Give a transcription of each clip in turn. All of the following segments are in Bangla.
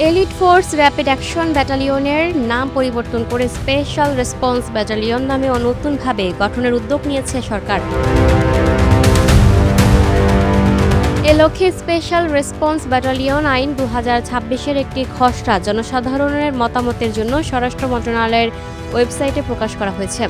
এলিট ফোর্স র্যাপিড অ্যাকশন ব্যাটালিয়নের নাম পরিবর্তন করে স্পেশাল রেসপন্স ব্যাটালিয়ন নামে নতুনভাবে গঠনের উদ্যোগ নিয়েছে সরকার। এ লক্ষ্যে স্পেশাল রেসপন্স ব্যাটালিয়ন আইন ২০২৬-এর একটি খসড়া জনসাধারণের মতামতের জন্য স্বরাষ্ট্র মন্ত্রণালয়ের ওয়েবসাইটে প্রকাশ করা হয়েছে।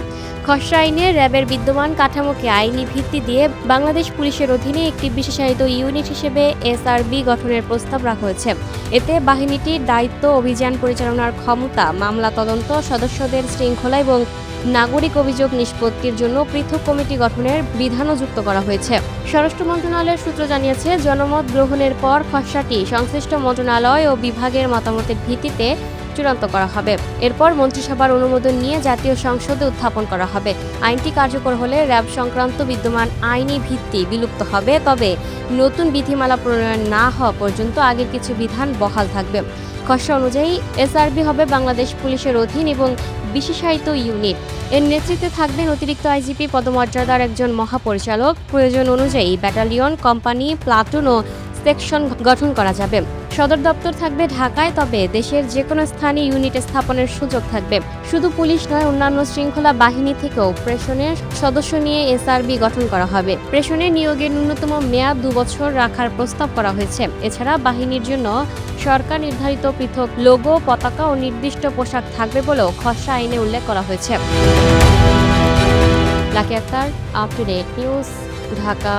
খসড়া আইনে র্যাবের বিদ্যমান কাঠামোকে আইনি ভিত্তি দিয়ে বাংলাদেশ পুলিশের অধীনে একটি বিশেষায়িত ইউনিট হিসেবে এসআরবি গঠনের প্রস্তাব রাখা হয়েছে। এতে বাহিনীটির দায়িত্ব, অভিযান পরিচালনার ক্ষমতা, মামলা তদন্ত, সদস্যদের শৃঙ্খলা এবং নাগরিক অভিযোগ নিষ্পত্তির জন্য পৃথক কমিটি গঠনের বিধানও যুক্ত করা হয়েছে। স্বরাষ্ট্র মন্ত্রণালয়ের সূত্র জানিয়েছে, জনমত গ্রহণের পর খসড়াটি সংশ্লিষ্ট মন্ত্রণালয় ও বিভাগের মতামতের ভিত্তিতে চূড়ান্ত করা হবে। এরপর মন্ত্রিসভার অনুমোদন নিয়ে জাতীয় সংসদে উত্থাপন করা হবে। আইনটি কার্যকর হলে র্যাব সংক্রান্ত বিদ্যমান আইনি ভিত্তি বিলুপ্ত হবে, তবে নতুন বিধিমালা প্রণয়ন না হওয়া পর্যন্ত আগের কিছু বিধান বহাল থাকবে। খসড়া অনুযায়ী এসআরবি হবে বাংলাদেশ পুলিশের অধীন এবং বিশেষায়িত ইউনিট। এর নেতৃত্বে থাকবেন অতিরিক্ত আইজিপি পদমর্যাদার একজন মহাপরিচালক। প্রয়োজন অনুযায়ী ব্যাটালিয়ন, কোম্পানি, প্লাটুন ও সেকশন গঠন করা যাবে। সদর দপ্তর থাকবে ঢাকায়, তবে দেশের যে কোনো স্থানে ইউনিট স্থাপনের সুযোগ থাকবে। শুধু পুলিশ নয়, অন্যান্য শৃঙ্খলা বাহিনী থেকেও প্রেষণের সদস্য নিয়ে এসআরবি গঠন করা হবে। প্রেষণে নিয়োগের ন্যূনতম মেয়াদ 2 বছর রাখার প্রস্তাব করা হয়েছে। এছাড়া বাহিনীর জন্য সরকার নির্ধারিত পৃথক লোগো, পতাকা ও নির্দিষ্ট পোশাক থাকবে বলেও খসড়া আইনে উল্লেখ করা হয়েছে। Lucky Akter, up to date news, Dhaka.